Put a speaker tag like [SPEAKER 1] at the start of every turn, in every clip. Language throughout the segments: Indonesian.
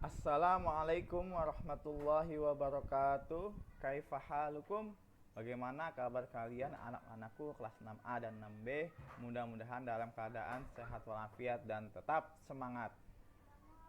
[SPEAKER 1] Assalamualaikum warahmatullahi wabarakatuh. Kaifa halukum? Bagaimana kabar kalian anak-anakku kelas 6A dan 6B? Mudah-mudahan dalam keadaan sehat walafiat dan tetap semangat.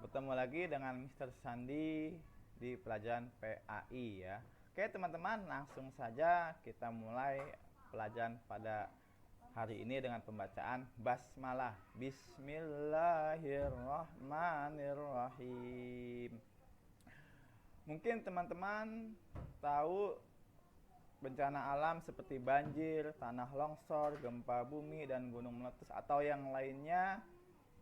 [SPEAKER 1] Bertemu lagi dengan Mr. Sandi di pelajaran PAI ya. Oke teman-teman, langsung saja kita mulai pelajaran pada hari ini dengan pembacaan basmalah. Bismillahirrahmanirrahim. Mungkin teman-teman tahu bencana alam seperti banjir, tanah longsor, gempa bumi, dan gunung meletus atau yang lainnya.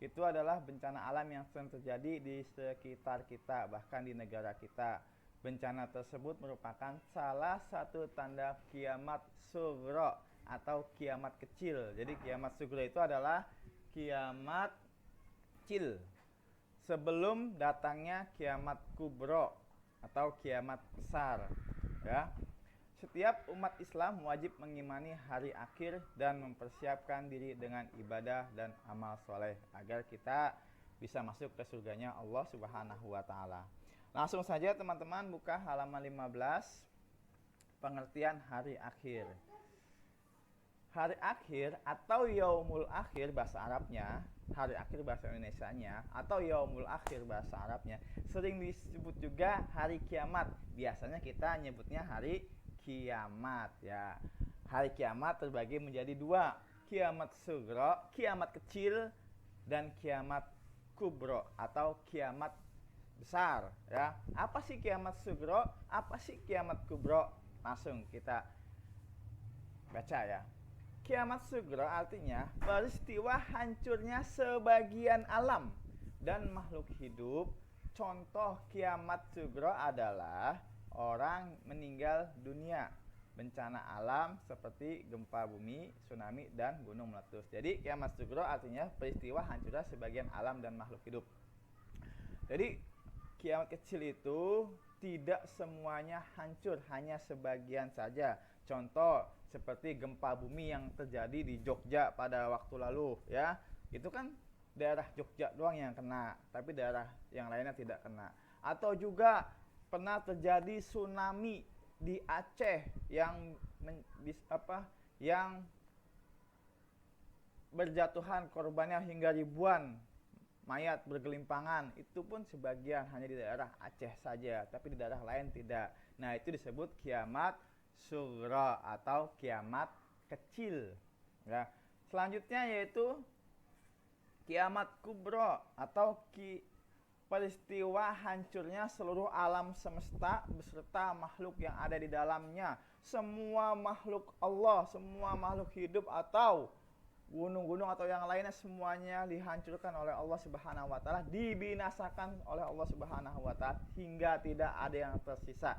[SPEAKER 1] Itu adalah bencana alam yang sering terjadi di sekitar kita, bahkan di negara kita. Bencana tersebut merupakan salah satu tanda kiamat sugro atau kiamat kecil. Jadi kiamat sugro itu adalah kiamat kecil sebelum datangnya kiamat kubro atau kiamat besar ya. Setiap umat Islam wajib mengimani hari akhir dan mempersiapkan diri dengan ibadah dan amal soleh agar kita bisa masuk ke surganya Allah Subhanahu wa Ta'ala. Langsung saja teman-teman buka halaman 15, pengertian hari akhir. Hari akhir atau yaumul akhir bahasa Arabnya, hari akhir bahasa Indonesianya, atau yaumul akhir bahasa Arabnya, sering disebut juga hari kiamat. Biasanya kita nyebutnya hari kiamat ya. Hari kiamat terbagi menjadi dua, kiamat sugro, kiamat kecil, dan kiamat kubro atau kiamat besar ya. Apa sih kiamat sugro? Apa sih kiamat kubro? Langsung kita baca ya. Kiamat sugro artinya peristiwa hancurnya sebagian alam dan makhluk hidup. Contoh kiamat sugro adalah orang meninggal dunia, bencana alam seperti gempa bumi, tsunami, dan gunung meletus. Jadi kiamat sugro artinya peristiwa hancurnya sebagian alam dan makhluk hidup. Jadi kiamat kecil itu tidak semuanya hancur, hanya sebagian saja. Contoh seperti gempa bumi yang terjadi di Jogja pada waktu lalu ya. Itu kan daerah Jogja doang yang kena, tapi daerah yang lainnya tidak kena. Atau juga pernah terjadi tsunami di Aceh yang yang berjatuhan korbannya hingga ribuan mayat bergelimpangan. Itu pun sebagian hanya di daerah Aceh saja, tapi di daerah lain tidak. Nah, itu disebut kiamat sugro atau kiamat kecil ya. Selanjutnya yaitu kiamat kubro atau peristiwa hancurnya seluruh alam semesta beserta makhluk yang ada di dalamnya. Semua makhluk Allah, semua makhluk hidup atau gunung-gunung atau yang lainnya semuanya dihancurkan oleh Allah Subhanahu wa Ta'ala, dibinasakan oleh Allah Subhanahu wa Ta'ala hingga tidak ada yang tersisa.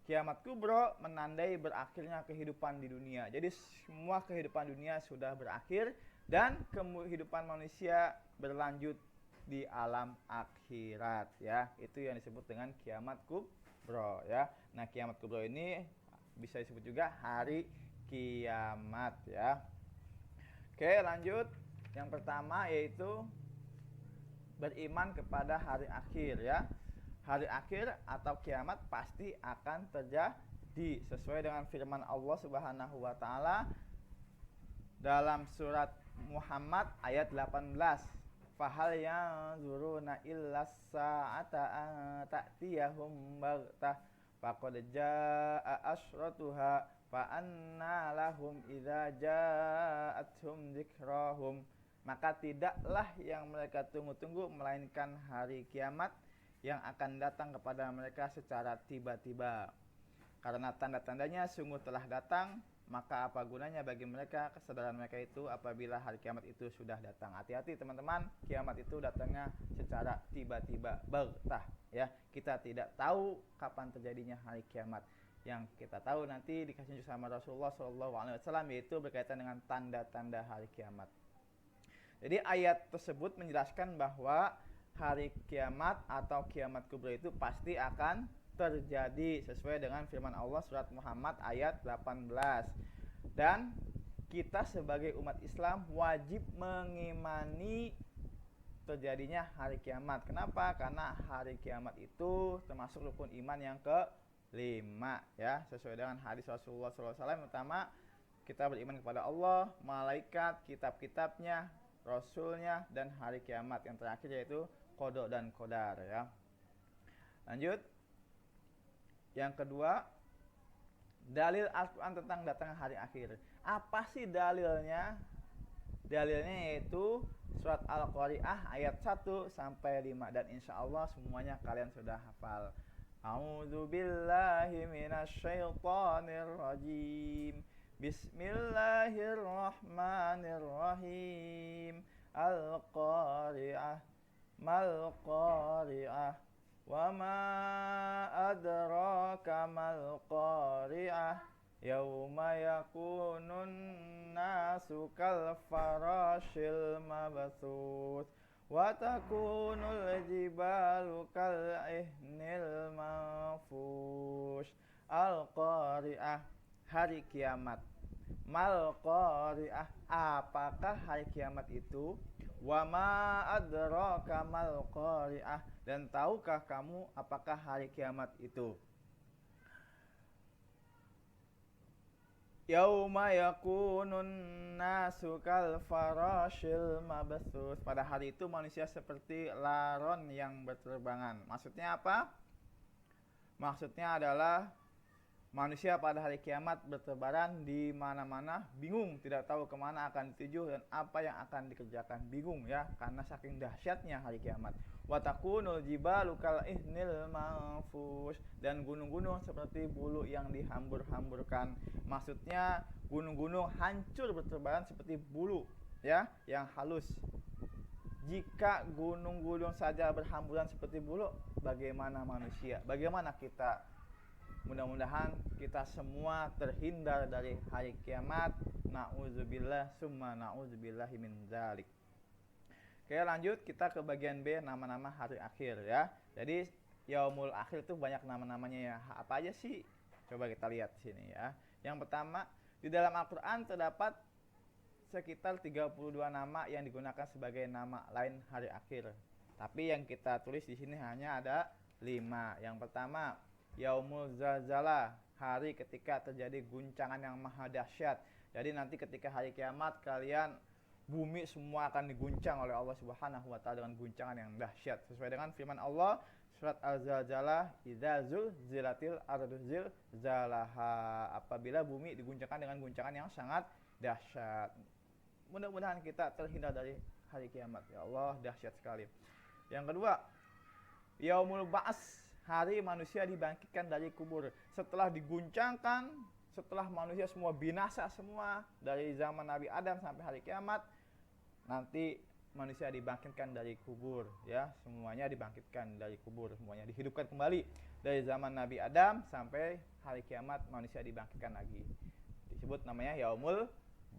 [SPEAKER 1] Kiamat kubro menandai berakhirnya kehidupan di dunia. Jadi semua kehidupan dunia sudah berakhir dan kehidupan manusia berlanjut di alam akhirat ya. Itu yang disebut dengan kiamat kubro ya. Nah, kiamat kubro ini bisa disebut juga hari kiamat ya. Oke, lanjut. Yang pertama yaitu beriman kepada hari akhir ya. Hari akhir atau kiamat pasti akan terjadi sesuai dengan firman Allah Subhanahu wa Ta'ala dalam surat Muhammad ayat 18. Fahal yanzuruna illa sa'ata an ta'tiyahum baghtah faqad jaa'a asyratuha fa anna lahum idza ja'atuhum dzikrahum. Maka tidaklah yang mereka tunggu-tunggu melainkan hari kiamat yang akan datang kepada mereka secara tiba-tiba. Karena tanda-tandanya sungguh telah datang, maka apa gunanya bagi mereka kesadaran mereka itu apabila hari kiamat itu sudah datang. Hati-hati teman-teman, kiamat itu datangnya secara tiba-tiba, baghtah ya. Kita tidak tahu kapan terjadinya hari kiamat. Yang kita tahu nanti dikasih sama Rasulullah SAW yaitu berkaitan dengan tanda-tanda hari kiamat. Jadi ayat tersebut menjelaskan bahwa hari kiamat atau kiamat kubro itu pasti akan terjadi sesuai dengan firman Allah surat Muhammad ayat 18. Dan kita sebagai umat Islam wajib mengimani terjadinya hari kiamat. Kenapa? Karena hari kiamat itu termasuk rukun iman yang kelima, ya, sesuai dengan hadis Rasulullah SAW. Yang pertama, kita beriman kepada Allah, malaikat, kitab-kitabnya, rasulnya, dan hari kiamat. Yang terakhir yaitu qada dan qadar, ya. Lanjut. Yang kedua, dalil Al-Quran tentang datangnya hari akhir. Apa sih dalilnya? Dalilnya yaitu surat Al-Qari'ah ayat 1 sampai 5, dan insya Allah semuanya kalian sudah hafal. A'udzu billahi minasyaitonir rajim. Bismillahirrahmanirrahim. Al-Qari'ah mal Qari'ah wa ma adraka mal Qari'ah yauma yakunun nasu kal farashil mabthus wa takunul jibalu kal ihnil manfush. Al-Qari'ah, hari kiamat. Mal Qari'ah, apakah hari kiamat itu? Wa ma adraka mal Qari'ah, dan tahukah kamu apakah hari kiamat itu? Yauma yakunun nasu kal farashil mabthus. Pada hari itu manusia seperti laron yang berterbangan. Maksudnya apa? Maksudnya adalah manusia pada hari kiamat bertebaran di mana-mana, bingung, tidak tahu kemana akan dituju dan apa yang akan dikerjakan. Bingung, ya, karena saking dahsyatnya hari kiamat. Watakunul jibalu kal ihnil manfush, dan gunung-gunung seperti bulu yang dihambur-hamburkan. Maksudnya gunung-gunung hancur bertebaran seperti bulu, ya, yang halus. Jika gunung-gunung saja berhamburan seperti bulu, bagaimana manusia? Bagaimana kita? Mudah-mudahan kita semua terhindar dari hari kiamat. Na'udzubillah summa na'udzubillahi min dzalik. Oke, lanjut kita ke bagian B, nama-nama hari akhir, ya. Jadi yaumul akhir itu banyak nama-namanya, ya. Apa aja sih? Coba kita lihat di sini, ya. Yang pertama, di dalam Al-Qur'an terdapat sekitar 32 nama yang digunakan sebagai nama lain hari akhir. Tapi yang kita tulis di sini hanya ada 5. Yang pertama, Yaumul Zalzalah, hari ketika terjadi guncangan yang maha dahsyat. Jadi nanti ketika hari kiamat, kalian, bumi semua akan diguncang oleh Allah Subhanahu wa taala dengan guncangan yang dahsyat. Sesuai dengan firman Allah surat Al-Zalzalah, idza zulzilatil ardu zilzalaha, apabila bumi diguncangkan dengan guncangan yang sangat dahsyat. Mudah-mudahan kita terhindar dari hari kiamat, ya Allah, dahsyat sekali. Yang kedua, Yaumul Ba'ats, hari manusia dibangkitkan dari kubur. Setelah diguncangkan, setelah manusia semua binasa semua, dari zaman Nabi Adam sampai hari kiamat, nanti manusia dibangkitkan dari kubur, ya, semuanya dibangkitkan dari kubur, semuanya dihidupkan kembali. Dari zaman Nabi Adam sampai hari kiamat, manusia dibangkitkan lagi. Disebut namanya Yaumul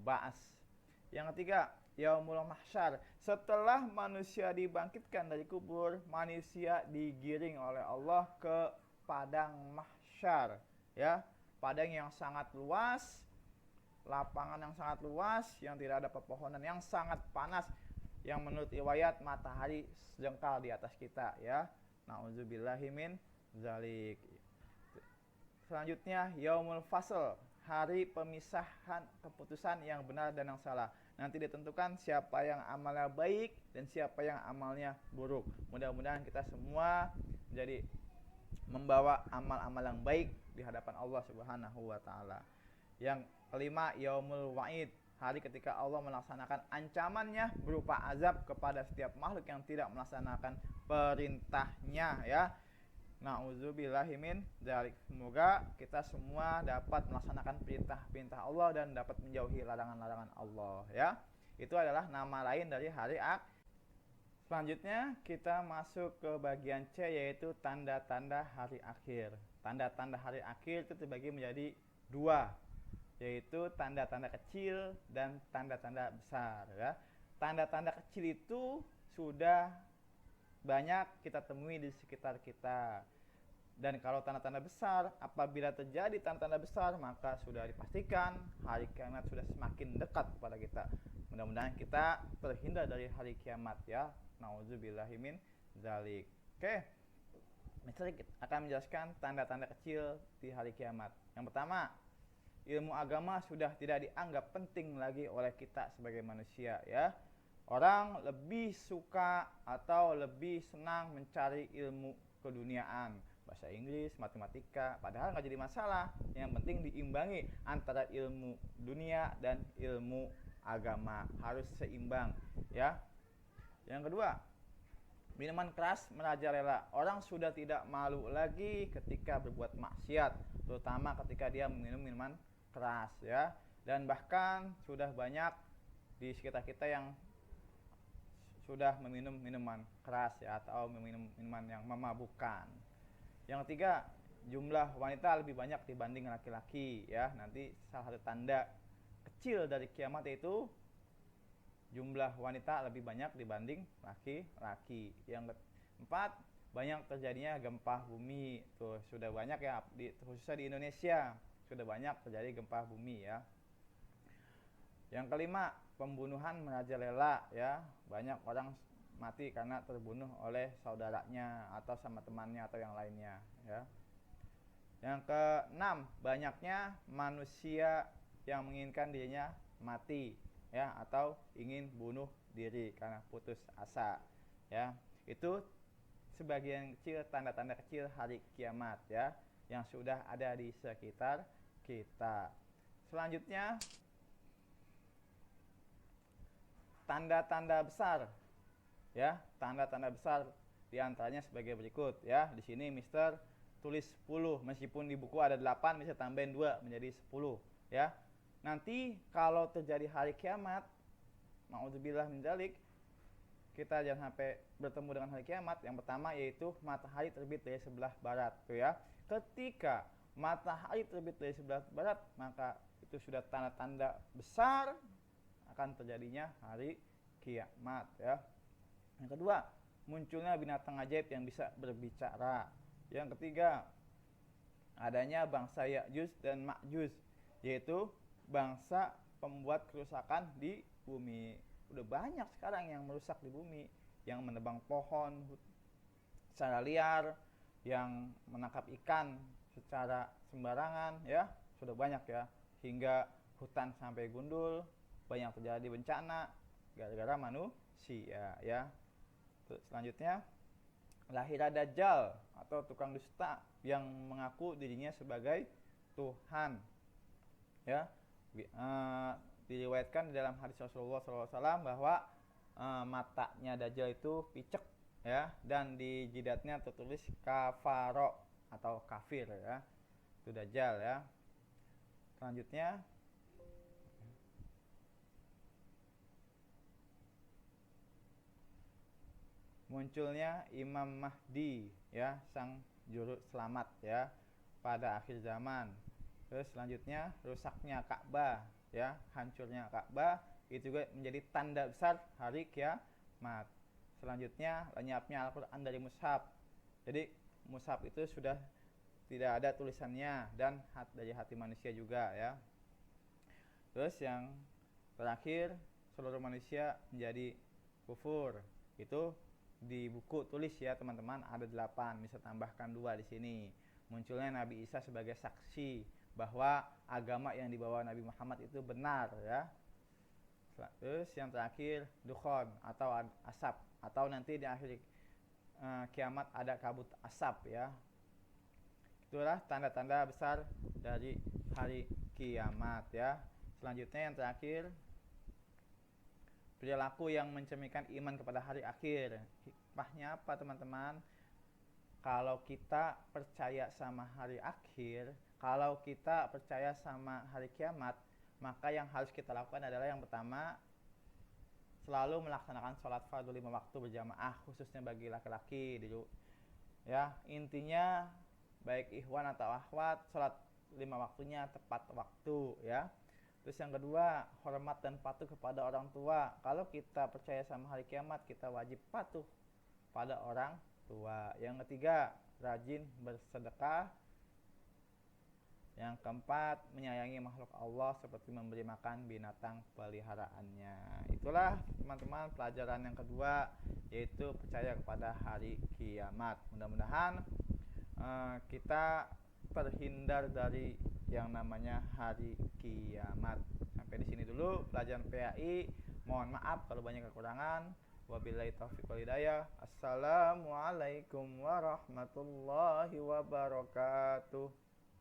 [SPEAKER 1] Ba'ats. Yang ketiga, Yaumul Mahsyar. Setelah manusia dibangkitkan dari kubur, manusia digiring oleh Allah ke padang mahsyar, ya, padang yang sangat luas, lapangan yang sangat luas, yang tidak ada pepohonan, yang sangat panas, yang menurut riwayat matahari sejengkal di atas kita, ya. Nauzubillahi min dzalik. Selanjutnya, Yaumul Fasl, hari pemisahan, keputusan yang benar dan yang salah. Nanti ditentukan siapa yang amalnya baik dan siapa yang amalnya buruk. Mudah-mudahan kita semua jadi membawa amal-amal yang baik di hadapan Allah Subhanahu wa taala. Yang kelima, Yaumul Wa'id, hari ketika Allah melaksanakan ancamannya berupa azab kepada setiap makhluk yang tidak melaksanakan perintahnya, ya. Na'udzubillahi min dzalik. Semoga kita semua dapat melaksanakan perintah-perintah Allah dan dapat menjauhi larangan-larangan Allah, ya. Itu adalah nama lain dari hari akhir. Selanjutnya kita masuk ke bagian C, yaitu tanda-tanda hari akhir. Tanda-tanda hari akhir itu terbagi menjadi 2, yaitu tanda-tanda kecil dan tanda-tanda besar, ya. Tanda-tanda kecil itu sudah banyak kita temui di sekitar kita. Dan kalau tanda-tanda besar, apabila terjadi tanda-tanda besar, maka sudah dipastikan hari kiamat sudah semakin dekat kepada kita. Mudah-mudahan kita terhindar dari hari kiamat ya. Nauzubillahi min dzalik. Oke. Mister akan menjelaskan tanda-tanda kecil di hari kiamat. Yang pertama, ilmu agama sudah tidak dianggap penting lagi oleh kita sebagai manusia ya. Orang lebih suka atau lebih senang mencari ilmu keduniaan, bahasa Inggris, matematika, padahal nggak jadi masalah. Yang penting diimbangi antara ilmu dunia dan ilmu agama, harus seimbang ya. Yang kedua, minuman keras merajalela. Orang sudah tidak malu lagi ketika berbuat maksiat, terutama ketika dia meminum minuman keras ya. Dan bahkan sudah banyak di sekitar kita yang sudah meminum minuman keras ya, atau meminum minuman yang memabukkan. Yang ketiga, jumlah wanita lebih banyak dibanding laki-laki ya. Nanti salah satu tanda kecil dari kiamat yaitu jumlah wanita lebih banyak dibanding laki-laki. Yang keempat, banyak terjadinya gempa bumi. Tuh sudah banyak ya, khususnya di Indonesia sudah banyak terjadi gempa bumi ya. Yang kelima, pembunuhan merajalela ya. Banyak orang mati karena terbunuh oleh saudaranya atau sama temannya atau yang lainnya ya. Yang keenam, banyaknya manusia yang menginginkan dirinya mati ya, atau ingin bunuh diri karena putus asa ya. Itu sebagian kecil tanda-tanda kecil hari kiamat ya, yang sudah ada di sekitar kita. Selanjutnya, tanda-tanda besar ya. Tanda-tanda besar diantaranya sebagai berikut ya. Di sini Mister tulis 10, meskipun di buku ada 8, bisa tambahin 2 menjadi 10 ya. Nanti kalau terjadi hari kiamat, ma'udzubillah min dzalik, kita jangan sampai bertemu dengan hari kiamat. Yang pertama yaitu matahari terbit dari sebelah barat tuh ya. Ketika matahari terbit dari sebelah barat, maka itu sudah tanda-tanda besar akan terjadinya hari kiamat ya. Yang kedua, munculnya binatang ajaib yang bisa berbicara. Yang ketiga, adanya bangsa Ya'juj dan Ma'juj, yaitu bangsa pembuat kerusakan di bumi. Udah banyak sekarang yang merusak di bumi, yang menebang pohon secara liar, yang menangkap ikan secara sembarangan ya, sudah banyak ya, hingga hutan sampai gundul, banyak terjadi bencana gara-gara manusia ya. Terus selanjutnya, lahirnya Dajjal atau tukang dusta yang mengaku dirinya sebagai Tuhan ya. Diriwayatkan di dalam hadis Rasulullah SAW bahwa matanya Dajjal itu picek ya, dan di jidatnya tertulis kafaro atau kafir ya. Itu Dajjal ya. Selanjutnya, munculnya Imam Mahdi ya, sang juru selamat ya pada akhir zaman. Terus selanjutnya, rusaknya Ka'bah ya, hancurnya Ka'bah, itu juga menjadi tanda besar hari kiamat. Selanjutnya, lenyapnya Al-Qur'an dari mushaf. Jadi mushaf itu sudah tidak ada tulisannya, dan dari hati manusia juga ya. Terus yang terakhir, seluruh manusia menjadi kufur. Itu di buku tulis ya teman-teman, ada 8, bisa tambahkan 2 di sini. Munculnya Nabi Isa sebagai saksi bahwa agama yang dibawa Nabi Muhammad itu benar ya. Terus yang terakhir, dukhon atau asap, atau nanti di akhir kiamat ada kabut asap ya. Itulah tanda-tanda besar dari hari kiamat ya. Selanjutnya yang terakhir, perilaku yang mencerminkan iman kepada hari akhir. Hikmahnya apa teman-teman? Kalau kita percaya sama hari akhir, kalau kita percaya sama hari kiamat, maka yang harus kita lakukan adalah yang pertama, selalu melaksanakan sholat fardu 5 waktu berjamaah, khususnya bagi laki-laki ya. Intinya baik ikhwan atau akhwat, sholat 5 waktunya tepat waktu ya. Terus yang kedua, hormat dan patuh kepada orang tua. Kalau kita percaya sama hari kiamat, kita wajib patuh pada orang tua. Yang ketiga, rajin bersedekah. Yang keempat, menyayangi makhluk Allah seperti memberi makan binatang peliharaannya. Itulah teman-teman pelajaran yang kedua, yaitu percaya kepada hari kiamat. Mudah-mudahan kita terhindar dari yang namanya hari kiamat. Sampai di sini dulu pelajaran PAI. Mohon maaf kalau banyak kekurangan. Wabillahi taufiq wal hidayah. Assalamualaikum warahmatullahi wabarakatuh.